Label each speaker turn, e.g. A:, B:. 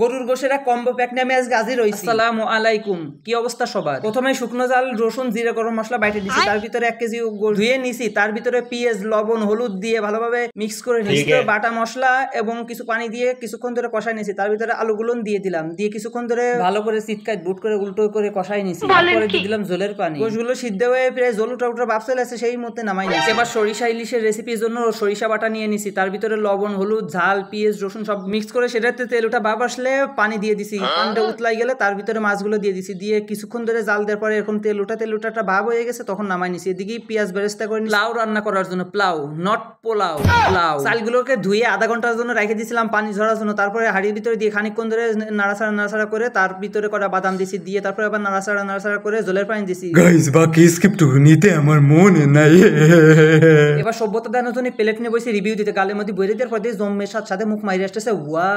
A: গরুর গোশের এক combo pack নিয়ে আমি আজকে হাজির হইছি। আসসালামু আলাইকুম, কি অবস্থা সবার? প্রথমে শুকনো জাল, রসুন, জিরা, গরম মশলা বাইটে দিছি। তার ভিতরে 1 কেজি ধুয়ে নিছি। তার ভিতরে পেঁয়াজ, লবণ, হলুদ দিয়ে ভালোভাবে মিক্স করে নিছি। বাটা মশলা এবং কিছু পানি দিয়ে কিছুক্ষণ ধরে কষাই নিছি। তার ভিতরে আলুগুলো দিয়ে দিলাম, দিয়ে কিছুক্ষণ ধরে ভালো করে চিটকায় বুট করে উল্টো করে কষাই নিছি। তারপরে দিয়ে দিলাম জলের পানি। গোশগুলো সিদ্ধ হয়ে প্রায় জল উঠা ভাব চলে আসে, সেই মধ্যে নামাই নিছি। এবার সরিষা ইলিশের রেসিপির জন্য সরিষা বাটা নিয়ে নিছি। তার ভিতরে লবণ, হলুদ, ঝাল, পেঁয়াজ, রসুন সব মিক্স করে সেটাতে তেল উঠা ভাব আসলে পানি দিয়ে দিছি। পানিটা উতলাই গেলে তার ভিতরে মাছগুলো দিয়ে দিছি। দিয়ে কিছুক্ষণ ধরে জাল দেওয়ার পরে এরকম তেল উঠাটা ভাব হয়ে গেছে, তখন নামাই নিছি। এদিকে পেঁয়াজ বেরেস্তা করে লাউ রান্না করার জন্য, প্লাউ নট পোলাও, প্লাউ চালগুলোকে ধুয়ে আধা ঘন্টার জন্য রেখে দিয়েছিলাম পানি ঝরার জন্য। তারপরে হাঁড়ির ভিতরে দিয়ে খানিকক্ষণ ধরে নাড়াচাড়া করে তার ভিতরে কটা বাদাম দিছি, দিয়ে তারপরে আবার নাড়াচাড়া করে জলের পানি দিছি।
B: গাইস বাকি স্ক্রিপ্ট নিতে আমার মনে নাই।
A: এবার সভ্যতা দেখানোর জন্য প্লেট নিয়ে বসে রিভিউ দিতে, গালের মধ্যে বইরে দেওয়ার পর দিয়ে জম্মের সাথে মুখ মাইরে আসতেছে। ওয়া,